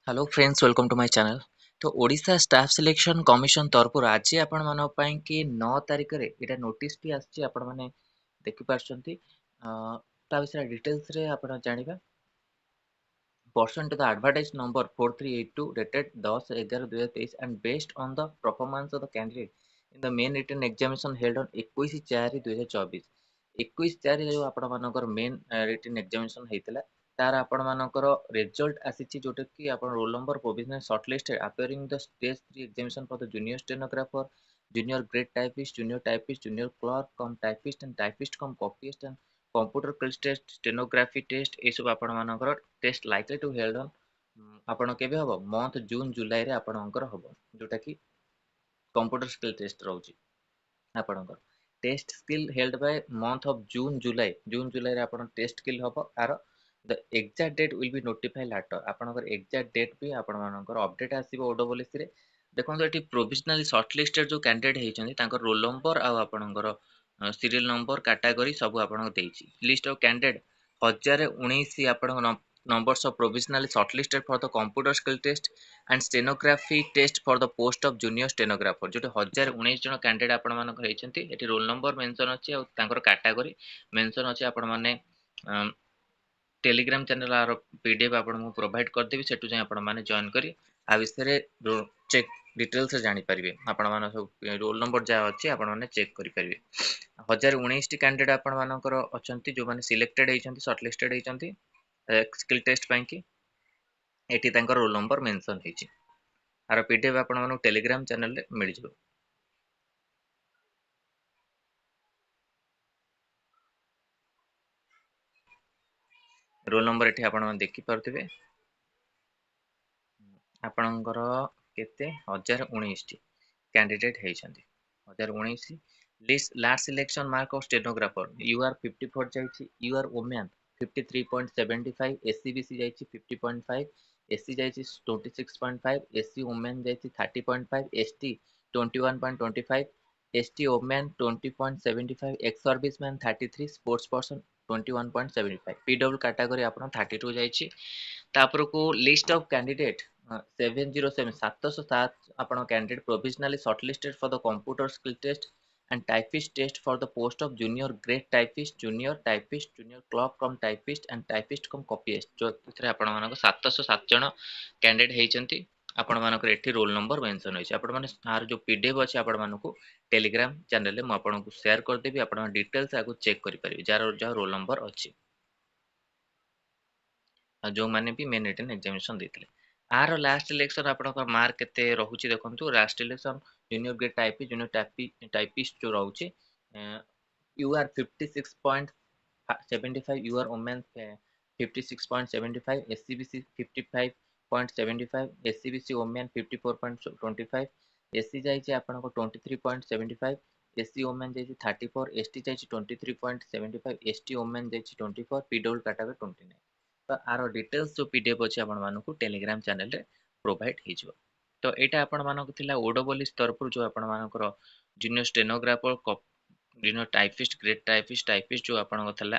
Hello friends welcome to my channel. तो Odisha staff selection commission तरफ आज आपण मान कि 9 तारिख रे एटा नोटिस टी आछि आपण माने देखि पारछंती ता विषय डिटेल्स रे आपण जानिबा। Pursuant to the advertised number 4382 dated 10/11/2023 and based on the performance of the candidate in the main written examination held on 21/4/2024 21/4 जो आपण मानकर मेन रिटन एग्जामिनेशन हेतिला तार आपण मानकर रिजल्ट आसीची जोटे कि आपण roll number provisional shortlist appearing the stage 3 examination for the junior stenographer junior grade typist junior clerk cum typist and typist cum copyist and computer quiz test stenography test ए सब आपण मानकर test likely to held on आपण केबे हबो month जून जुलाई रे आपणकर हबो जोटा कि कंप्यूटर स्किल टेस्ट रहउची आपणकर test skill held by month of June जुलाई रे आपण टेस्ट स्किल हबो आर the exact date will be notify later आपणकर एग्जैक्ट डेट भी आपण मानकर अपडेट आसीबो ओडब्ल्यूसी रे देखो एटी प्रोविजनली शॉर्टलिस्टेड जो कैंडिडेट हेचंदी तांकर रोल नंबर आ आपणकर सीरियल नंबर कैटेगरी सब आपन देछि लिस्ट ऑफ कैंडिडेट 1019 आपन numbers of provisionally shortlisted for the computer skill test and stenography test for the post of junior stenographer Jote 1019 जन कैंडिडेट आपण मानक हेचंती एटी रोल नंबर मेंशन अछि और तांकर कैटेगरी मेंशन अछि आपण माने टेलीग्राम चैनल आर पीडीएफ आपन प्रोवाइड कर देबी सेटु जे आपण माने जॉइन करी आ विषय चेक डिटेल्स जानि परिबे आपण माने सब रोल नंबर जा अछि आपण माने चेक करि परिबे 1019 टी कैंडिडेट आपण मानकर अछंती जो माने सिलेक्टेड हेचंती शॉर्टलिस्टेड हेचंती स्किल टेस्ट ପାଇଁ कि एटी तांकर रोल नंबर मेंशन हेची आर पीडीएफ आपण माने टेलीग्राम चैनल रे मिल जिवो। रोल नंबर एठी आपण माने देखि परथिबे आपणकर केते 1019 टी कैंडिडेट हेचंती 1019 list last selection mark of stenographer UR 54 जाईची यूआर वुमेन 53.75 एससीबीसी जाईची 50.5 एससी जाईची 26.5 एससी वुमेन जाईची 30.5 ST 21.25 ST women 20.75 ex serviceman 33 sports person 21.75 PW category आपण 32 जाईची तापर को लिस्ट ऑफ कैंडिडेट 707 707 आपण candidate provisionally shortlisted for the computer skill test and typist test for the post of junior grade typist junior clerk cum typist and typist cum copyist जो थरे आपण मानको 707 जण candidate हेचंती आपण मानको एठी रोल नंबर मेंशन होइछ आपण माने आर जो पीडीएफ अछि आपण मानको टेलीग्राम चैनल रे म आपण को शेयर कर देबी आपण डिटेल्स आगु चेक करि परिबे जार रोल नंबर अछि जो माने भी मेन रिटन एग्जामिनेशन देथिले आर लास्ट इलेक्शन आपनकर मार्क केते रहुची देखंतु last election junior grade typist जो रहुची UR 56.75 UR women 56.75 SCBC 55.75 SCBC women 54.25 SC जाईची आपनको 23.75 एससी वुमेन जाईची 34 एसटी जाईची 23.75 एसटी वुमेन जाईची 24 पीडब्ल्यू कैटेगरी 29 तो आरो डिटेल्स जो पीडीएफ अछि आपण मानको टेलीग्राम चैनल रे प्रोवाइड हे जिवो। तो एटा आपण मानको थिला ओडब्ल्यूएस तरफ जो आपण मानकर junior stenographer junior typist grade typist जो आपण थिला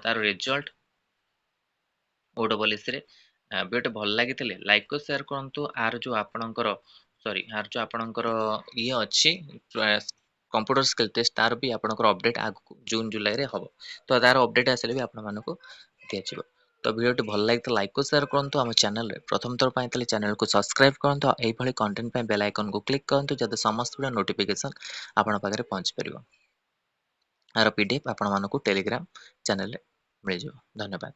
तार रिजल्ट ओडब्ल्यूएस रे वीडियो भल लागितले लाइक को शेयर करंतु आर जो आपणकर सॉरी आर जो आपणकर ये अछि कंप्यूटर स्किल टेस्ट तार भी आपणकर अपडेट आगु जून जुलाई रे हबो तो तार अपडेट आसले भी आपण मानको दिया तो वीडियो भल लगे लाइक को शेयर करूँ आम चैनल रे प्रथम थर पाई चैनल को सब्सक्राइब करूँ यही कंटेंट बेल आइकन को क्लिक करूँ जब समस्त वीडियो नोटिफिकेशन आपण पाखे पहुंच पार आर पीडीएफ आपण मानक टेलीग्राम चैनल रे मिल जाओ। धन्यवाद।